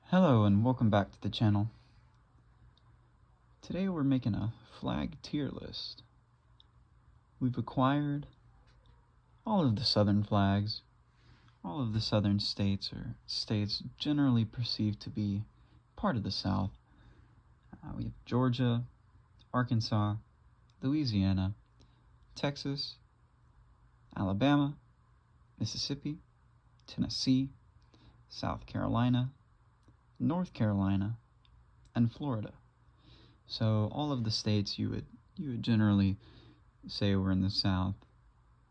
Hello and welcome back to the channel. Today we're making a flag tier list. We've acquired all of the southern flags, all of the southern states or states generally perceived to be part of the South. We have Georgia, Arkansas, Louisiana, Texas, Alabama, Mississippi, Tennessee, South Carolina, North Carolina, and Florida. So all of the states you would generally say were in the South.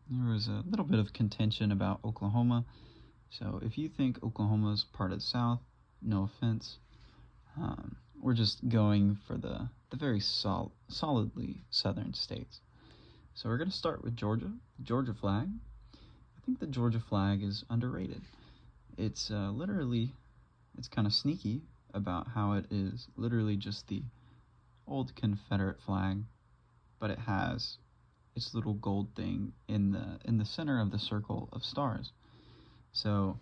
There was a little bit of contention about Oklahoma. So if you think Oklahoma's part of the South, no offense. We're just going for the very solidly southern states. So we're going to start with Georgia, the Georgia flag. I think the Georgia flag is underrated. It's it's kind of sneaky about how it is literally just the old Confederate flag, but it has its little gold thing in the center of the circle of stars. So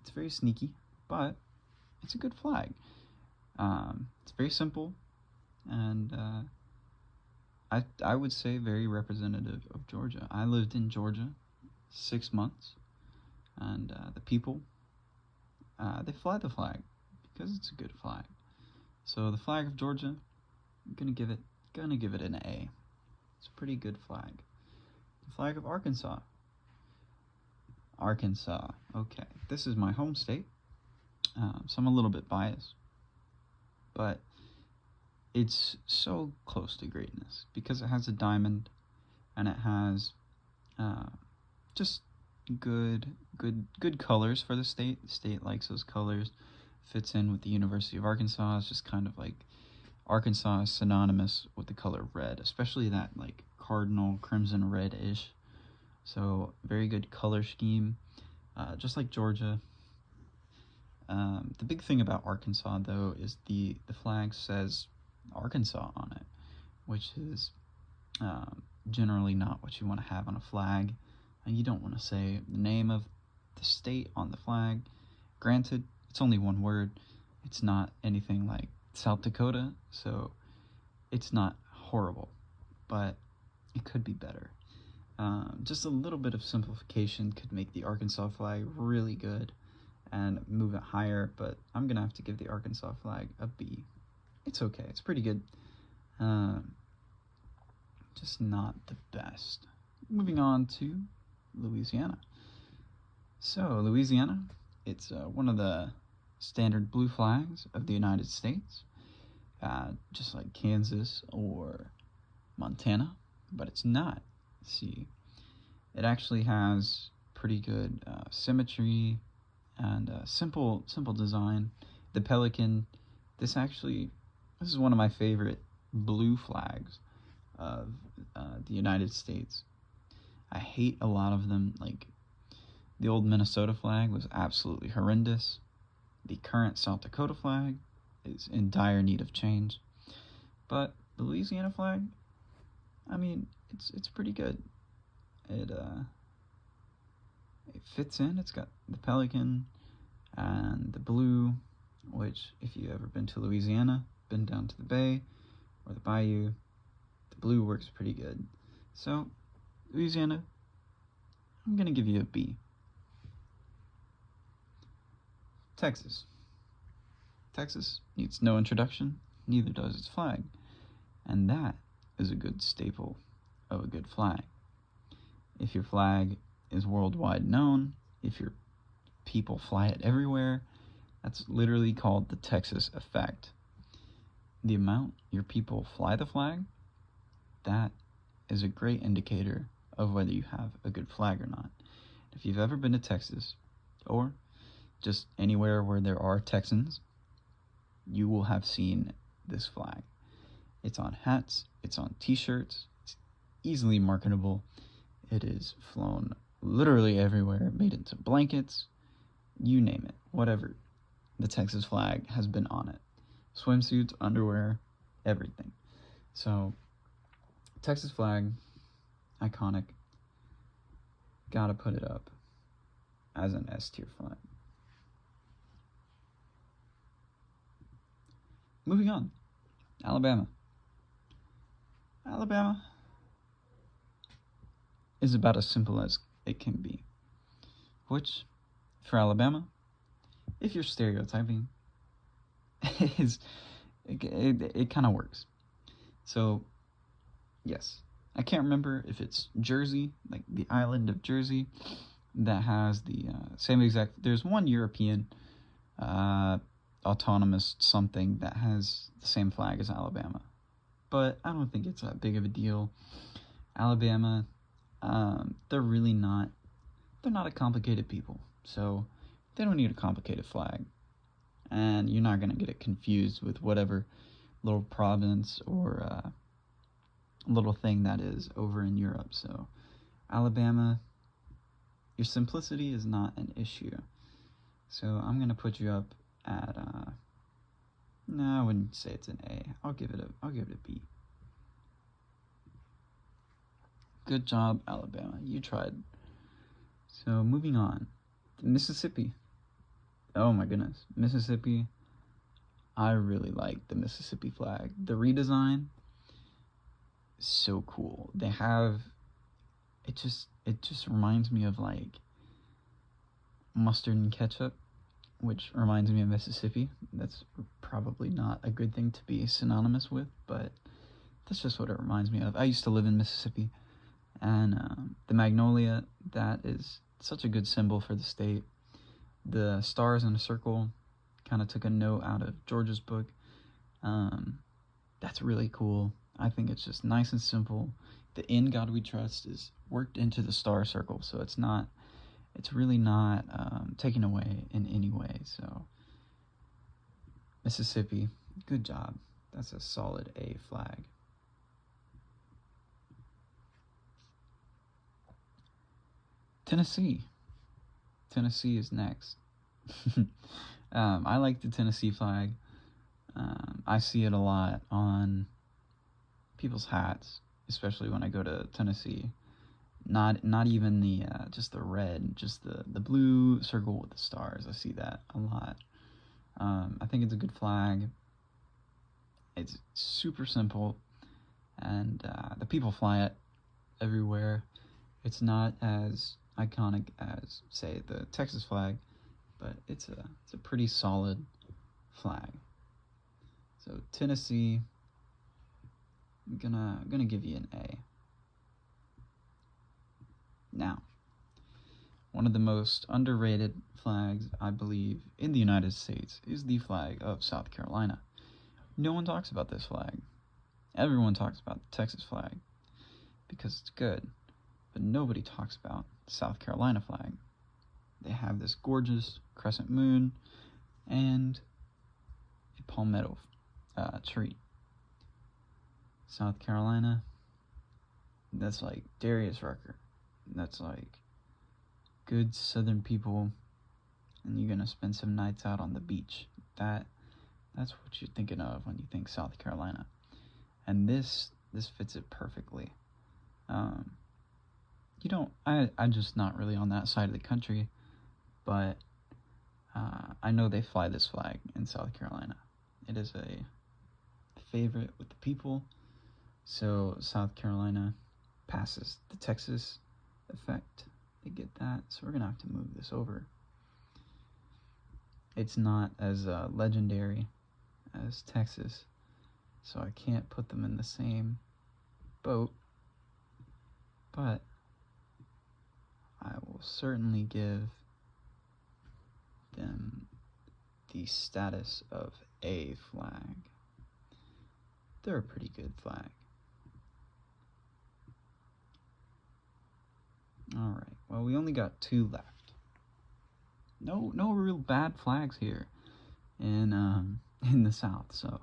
it's very sneaky, but it's a good flag. It's very simple, and I would say very representative of Georgia. I lived in Georgia 6 months, and the people they fly the flag because it's a good flag. So the flag of Georgia, I'm gonna give it an A. It's a pretty good flag. The flag of Arkansas. Okay, this is my home state, so I'm a little bit biased, but it's so close to greatness because it has a diamond and it has just good colors for the state. The state likes those colors. Fits in with the University of Arkansas. It's just kind of like Arkansas is synonymous with the color red, especially that like cardinal crimson red-ish. So very good color scheme, just like Georgia. The big thing about Arkansas though is the flag says Arkansas on it, which is generally not what you want to have on a flag. And you don't want to say the name of the state on the flag. Granted, it's only one word. It's not anything like South Dakota, so it's not horrible, but it could be better. Just a little bit of simplification could make the Arkansas flag really good and move it higher, but I'm gonna have to give the Arkansas flag a B. It's okay, it's pretty good. Just not the best. Moving on to Louisiana. So Louisiana, it's one of the standard blue flags of the United States, just like Kansas or Montana, but it's not. See, it actually has pretty good symmetry and simple design. The pelican, this is one of my favorite blue flags of the United States. I hate a lot of them. Like the old Minnesota flag was absolutely horrendous. The current South Dakota flag is in dire need of change. But the Louisiana flag, I mean, it's pretty good. It fits in. It's got the pelican and the blue, which if you've ever been to Louisiana, been down to the bay or the bayou, the blue works pretty good. So Louisiana, I'm gonna give you a B. Texas needs no introduction, neither does its flag, and that is a good staple of a good flag. If your flag is worldwide known, if your people fly it everywhere, that's literally called the Texas effect. The amount your people fly the flag, that is a great indicator of whether you have a good flag or not. If you've ever been to Texas, or just anywhere where there are Texans, you will have seen this flag. It's on hats, it's on t-shirts, it's easily marketable. It is flown literally everywhere, made into blankets, you name it, whatever. The Texas flag has been on it. Swimsuits, underwear, everything. So, Texas flag, iconic. Gotta put it up as an S tier flag. moving on. Alabama. Alabama is about as simple as it can be. Which, for Alabama, if you're stereotyping, it kind of works. So, yes, I can't remember if it's Jersey, like the island of Jersey, that has the same exact. There's one European autonomous something that has the same flag as Alabama, but I don't think it's that big of a deal. Alabama, they're really not. They're not a complicated people, so they don't need a complicated flag, and you're not gonna get it confused with whatever little province or little thing that is over in Europe. So, Alabama, your simplicity is not an issue. So I'm gonna put you up at no, I wouldn't say it's an A. I'll give it a B. Good job, Alabama. You tried. So moving on, Mississippi. Oh my goodness, Mississippi. I really like the Mississippi flag. The redesign is so cool. They have it just reminds me of like mustard and ketchup, which reminds me of Mississippi. That's probably not a good thing to be synonymous with, but that's just what it reminds me of. I used to live in Mississippi, and the magnolia, that is such a good symbol for the state. The stars in a circle kind of took a note out of George's book. That's really cool. I think it's just nice and simple. The "In God We Trust" is worked into the star circle, so it's really not taken away in any way. So Mississippi, good job. That's a solid A flag. Tennessee. Tennessee is next. I like the Tennessee flag. I see it a lot on people's hats, especially when I go to Tennessee. Not even the just the red, just the blue circle with the stars. I see that a lot. I think it's a good flag. It's super simple, and the people fly it everywhere. It's not as iconic as, say, the Texas flag, but it's a pretty solid flag. So Tennessee, I'm gonna give you an A. Now, one of the most underrated flags, I believe, in the United States is the flag of South Carolina. No one talks about this flag. Everyone talks about the Texas flag because it's good, but nobody talks about the South Carolina flag. They have this gorgeous crescent moon and a palmetto tree. South Carolina, that's like Darius Rucker. That's like good Southern people, and you're gonna spend some nights out on the beach. That's what you're thinking of when you think South Carolina, and this fits it perfectly. I'm just not really on that side of the country, but I know they fly this flag in South Carolina. It is a favorite with the people, so South Carolina passes the Texas effect. They get that, so we're gonna have to move this over. It's not as legendary as Texas, so I can't put them in the same boat, but I will certainly give them the status of A flag. They're a pretty good flag. Alright, well, we only got 2 left. No real bad flags here in the South, so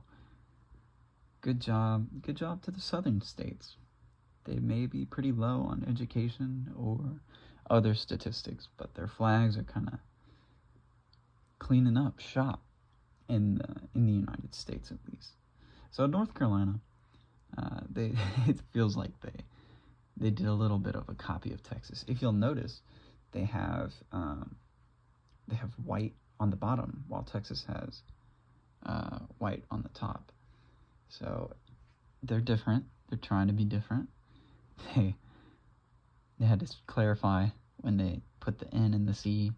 good job to the southern states. They may be pretty low on education or other statistics, but their flags are kind of cleaning up shop in the United States, at least. So North Carolina, it feels like they did a little bit of a copy of Texas. If you'll notice, they have white on the bottom, while Texas has white on the top. So they're different. They're trying to be different. They had to clarify when they put the N in the C,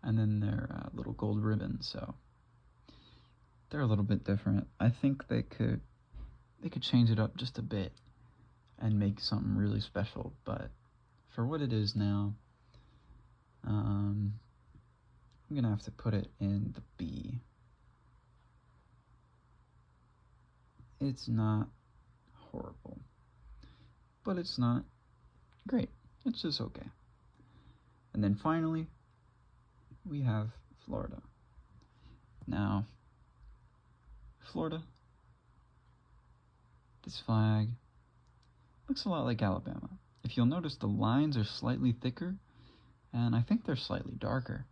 and then their little gold ribbon. So they're a little bit different. I think they could change it up just a bit and make something really special. But for what it is now, I'm gonna have to put it in the B. It's not horrible, but it's not great. It's just okay. And then finally, we have Florida. Now, Florida, this flag looks a lot like Alabama. If you'll notice, the lines are slightly thicker, and I think they're slightly darker.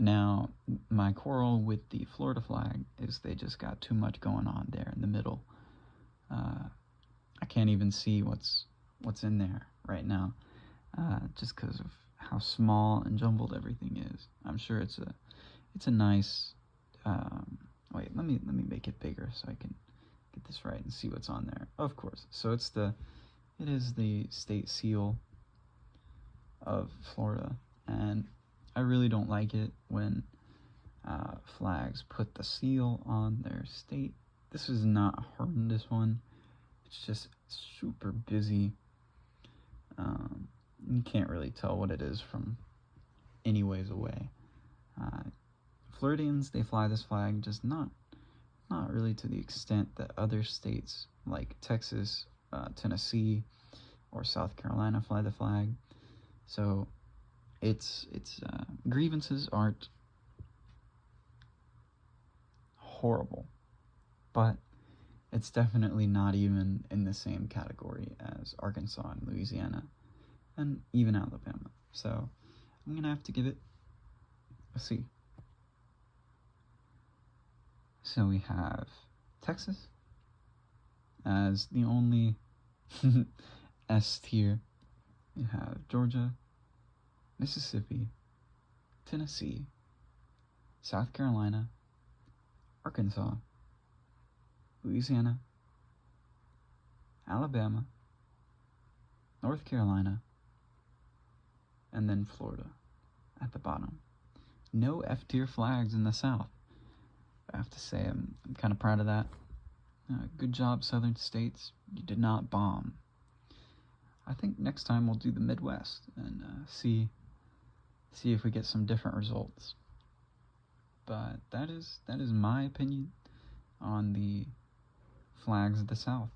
Now, my quarrel with the Florida flag is they just got too much going on there in the middle. I can't even see what's in there right now, just because of how small and jumbled everything is. I'm sure it's a nice. Wait, let me make it bigger so I can get this right and see what's on there. Of course, so it is the state seal of Florida, and I really don't like it when flags put the seal on their state. This is not a horrendous one. It's just super busy. You can't really tell what it is from any ways away. Floridians, they fly this flag, just not really to the extent that other states like Texas, Tennessee, or South Carolina fly the flag. So its grievances aren't horrible, but it's definitely not even in the same category as Arkansas and Louisiana, and even Alabama. So I'm gonna have to give it a C. So we have Texas as the only S tier. You have Georgia, Mississippi, Tennessee, South Carolina, Arkansas, Louisiana, Alabama, North Carolina, and then Florida at the bottom. No F-tier flags in the South. I have to say, I'm kind of proud of that. Good job, Southern states. You did not bomb. I think next time we'll do the Midwest and see if we get some different results. But that is my opinion on the flags of the South.